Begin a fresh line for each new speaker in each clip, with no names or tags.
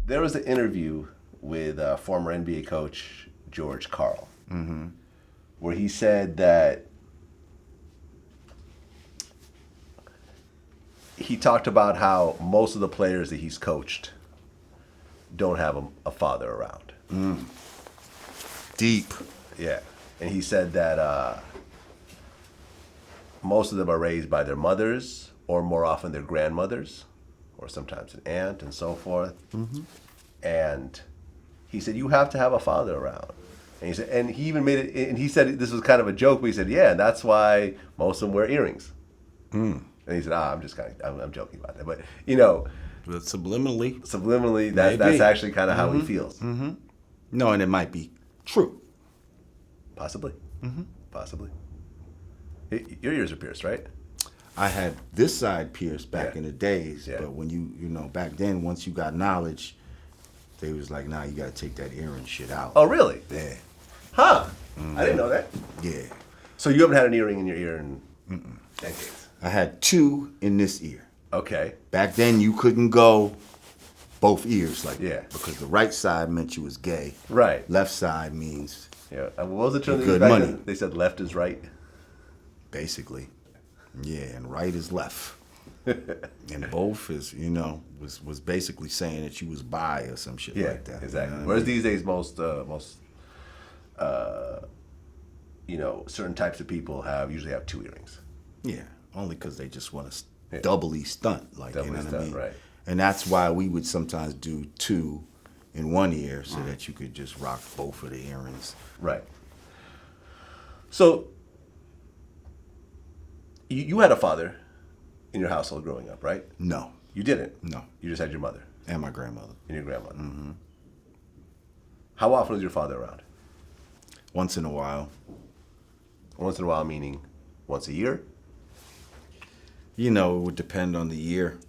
There was an interview with former NBA coach George Karl, where he said that he talked about how most of the players that he's coached don't have a father around.
Deep.
Yeah. And he said that most of them are raised by their mothers, or more often their grandmothers, or sometimes an aunt and so forth. And he said, you have to have a father around. And he said, and he even made it, and he said this was kind of a joke, but he said, yeah, and that's why most of them wear earrings. And he said, I'm just kind of, I'm joking about that. But, you know.
But subliminally,
that's actually kind of how he feels.
No, and it might be true.
Possibly. Possibly. Your ears are pierced, right?
I had this side pierced back in the days,
Yeah.
but when you know, back then, once you got knowledge, they was like, nah, you got to take that earring shit out.
Oh, really?
Yeah.
Huh. I didn't know that.
Yeah.
So you haven't had an earring in your ear in decades?
I had 2 in this ear.
Okay.
Back then, you couldn't go both ears like
Yeah.
that because the right side meant you was gay.
Right.
Left side means
Yeah. And what was the term?
Good
back
money.
then? They said left is right.
basically. Yeah, and right is left. And both is, you know, was basically saying that you was bi or some shit like that.
Exactly.
You know
Whereas
what I mean?
these days, most you know, certain types of people usually have 2 earrings.
Yeah, only because they just want to
Yeah.
doubly stunt, like,
Doubly
you know what I
stunt,
mean?
right.
And that's why we would sometimes do 2 in one ear so that you could just rock both of the earrings.
Right. So you had a father in your household growing up, right?
No,
You didn't.
no,
You just had your mother
and my grandmother.
and your grandmother. How often was your father around?
Once in a while.
Once in a while, meaning once a year?
You know, it would depend on the year.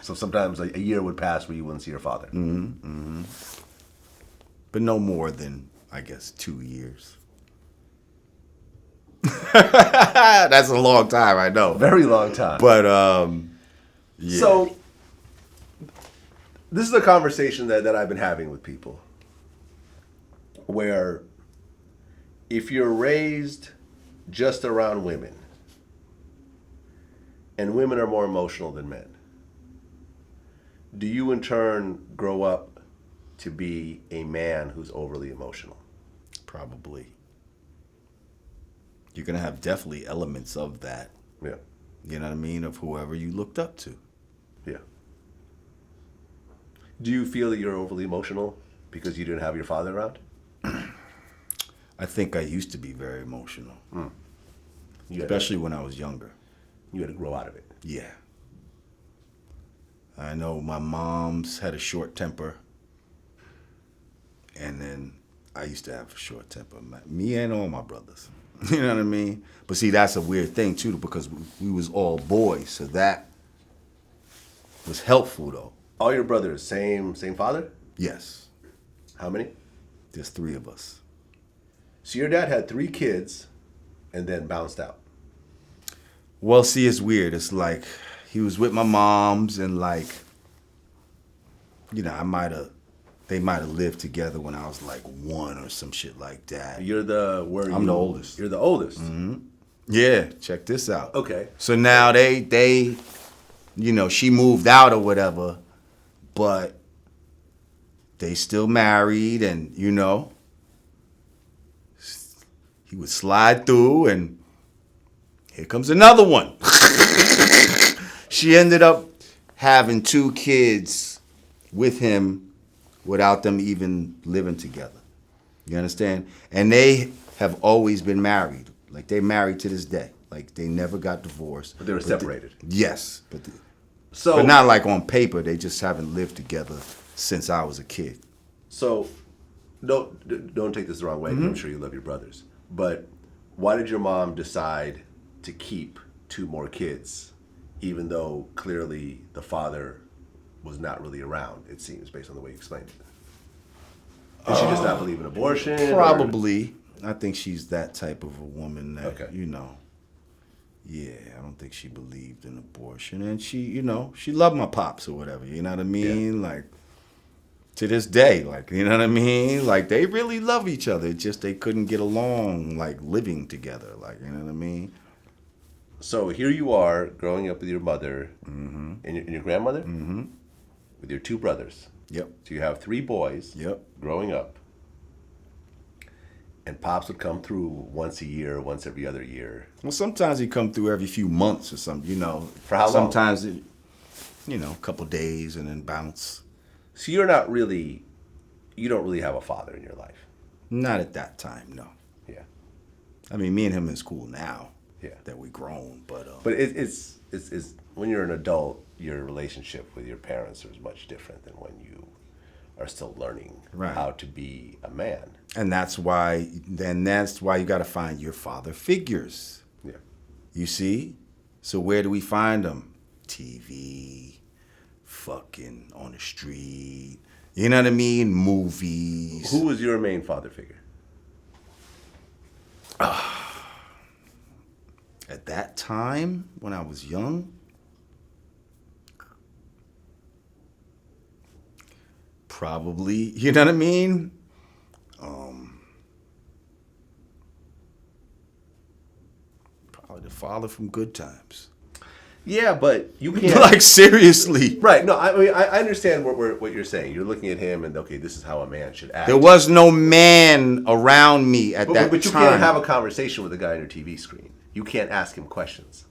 So sometimes a year would pass where you wouldn't see your father.
But no more than, I guess, 2 years. That's a long time, I know.
Very long time.
But, yeah.
So this is a conversation that I've been having with people where if you're raised just around women, and women are more emotional than men, do you in turn grow up to be a man who's overly emotional?
Probably. You're going to have definitely elements of that.
Yeah.
You know what I mean? Of whoever you looked up to.
Yeah. Do you feel that you're overly emotional because you didn't have your father around?
I think I used to be very emotional. Especially when I was younger.
You had to grow out of it.
Yeah. I know my mom's had a short temper. And then I used to have a short temper. Me and all my brothers. You know what I mean? But see, that's a weird thing, too, because we was all boys. So that was helpful, though.
All your brothers, same father?
Yes.
How many?
There's 3 of us.
So your dad had 3 kids and then bounced out.
Well, see, it's weird. It's like he was with my mom's and, like, you know, they might have lived together when I was like 1 or some shit like that.
I'm the
oldest.
You're the oldest.
Yeah, check this out.
Okay.
So now they, you know, she moved out or whatever, but they still married and, you know, he would slide through and here comes another one. She ended up having 2 kids with him without them even living together. You understand? And they have always been married. Like, they married to this day. Like, they never got divorced.
But they were separated.
Yes. But
So
not like on paper. They just haven't lived together since I was a kid.
So don't take this the wrong way, 'cause I'm sure you love your brothers. But why did your mom decide to keep 2 more kids, even though clearly the father was not really around, it seems, based on the way you explained it? Did she just not believe in abortion?
Probably. I think she's that type of a woman that,
Okay.
you know, yeah, I don't think she believed in abortion. And she, you know, she loved my pops or whatever, you know what I mean? Like, To this day, like, you know what I mean? Like, they really love each other. It's just they couldn't get along, like, living together. Like, you know what I mean?
So here you are, growing up with your mother and your grandmother, with your two brothers.
Yep.
So you have three boys
Yep.
growing up. And Pops would come through once a year, once every other year.
Well, sometimes he come through every few months or something, you know.
For how long?
Sometimes, a couple days and then bounce.
So you don't really have a father in your life.
Not at that time, no.
Yeah.
I mean, me and him is cool now.
Yeah.
That we grown, but
it's when you're an adult, your relationship with your parents is much different than when you are still learning how to be a man.
And that's why you got to find your father figures.
Yeah.
You see? So where do we find them? TV, fucking on the street. You know what I mean? Movies.
Who was your main father figure?
At that time, when I was young, probably, you know what I mean? Probably the father from Good Times.
Yeah, but you can't.
Like, seriously.
Right. No, I mean, I understand what you're saying. You're looking at him and, okay, this is how a man should act.
There was no man around me at that time.
But you can't have a conversation with a guy on your TV screen. You can't ask him questions.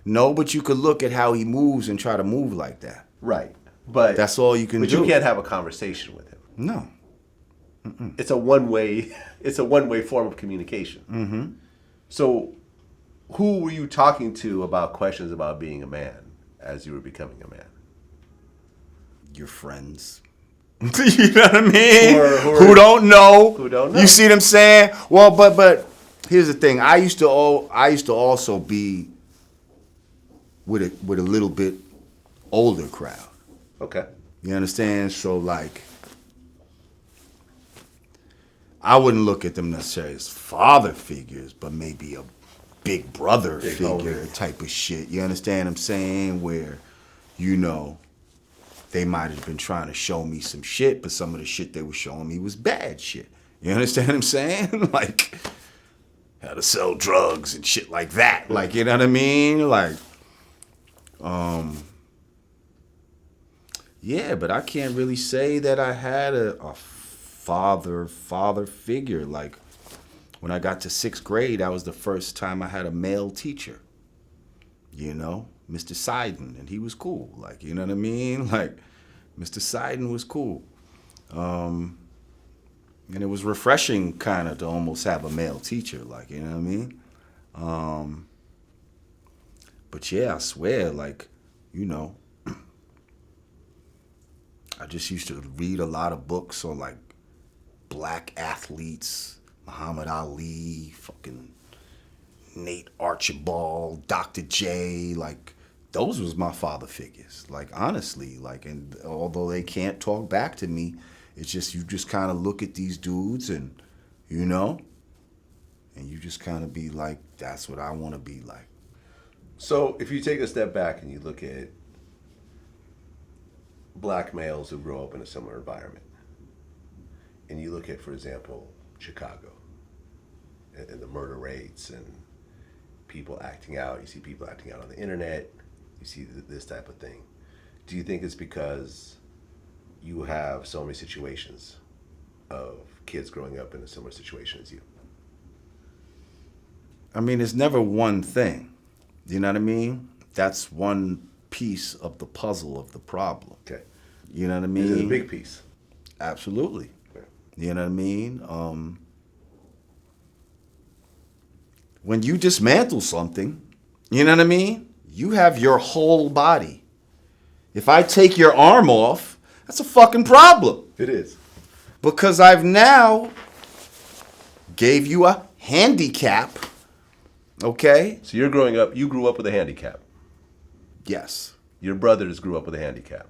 No, but you could look at how he moves and try to move like that.
Right. But
that's all you can do.
But you can't have a conversation with him.
No.
It's a one-way form of communication.
Mm-hmm.
So who were you talking to about questions about being a man as you were becoming a man?
Your friends. You know what I mean?
Who
don't know.
Who don't know.
You see what I'm saying? Well, but here's the thing. I used to also be with a little bit older crowd.
Okay.
You understand? So, like, I wouldn't look at them necessarily as father figures, but maybe a big brother figure type of shit. You understand what I'm saying? Where, they might have been trying to show me some shit, but some of the shit they were showing me was bad shit. You understand what I'm saying? Like, how to sell drugs and shit like that. Like, you know what I mean? Like, yeah, but I can't really say that I had a father figure. Like, when I got to 6th grade, that was the first time I had a male teacher. Mr. Seiden, and he was cool. Like, you know what I mean? Like, Mr. Seiden was cool. And it was refreshing kind of to almost have a male teacher, like, you know what I mean? But yeah, I swear, like, I just used to read a lot of books on, like, black athletes, Muhammad Ali, fucking Nate Archibald, Dr. J, like, those was my father figures. Like, honestly, like, and although they can't talk back to me, it's just, you just kind of look at these dudes and, and you just kind of be like, that's what I want to be like.
So if you take a step back and you look at black males who grow up in a similar environment, and you look at, for example, Chicago, and the murder rates and people acting out, you see people acting out on the internet, you see this type of thing. Do you think it's because you have so many situations of kids growing up in a similar situation as you?
I mean, it's never one thing. You know what I mean? That's one piece of the puzzle of the problem.
Okay.
You know what I mean?
It's a big piece.
Absolutely.
Okay.
You know what I mean? When you dismantle something, you know what I mean? You have your whole body. If I take your arm off, that's a fucking problem.
It is.
Because I've now gave you a handicap, okay?
So you grew up with a handicap.
Yes.
Your brothers grew up with a handicap.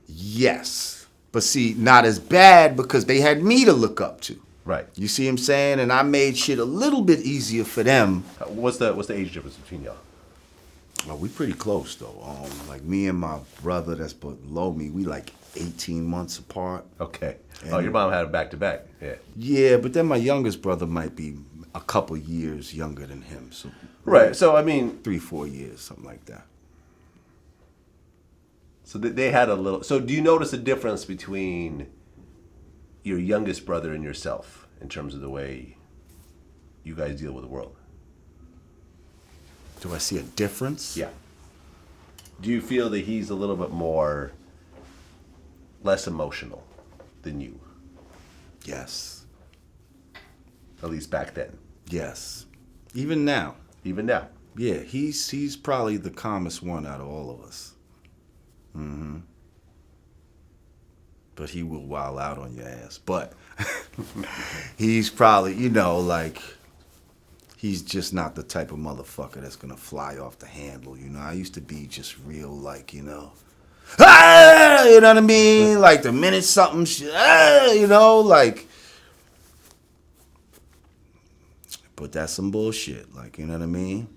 Yes. But see, not as bad because they had me to look up to.
Right.
You see what I'm saying? And I made shit a little bit easier for them.
What's the age difference between y'all?
Oh, we pretty close though. Like me and my brother that's below me, we like 18 months apart.
Okay. Oh, your mom had it back to back. Yeah.
Yeah, but then my youngest brother might be a couple years younger than him. So
Right. So I mean,
3-4 years, something like that.
so they had a little. So do you notice a difference between your youngest brother and yourself in terms of the way you guys deal with the world?
Do I see a difference?
Yeah. Do you feel that he's a little bit more less emotional than you,
Yes.
at least back then,
Yes. Even now.
even now?
Yeah, he's probably the calmest one out of all of us. But he will wild out on your ass. But he's probably, like, he's just not the type of motherfucker that's gonna fly off the handle. I used to be just real, like, ah, you know what I mean? Like the minute something, like. But that's some bullshit, like, you know what I mean?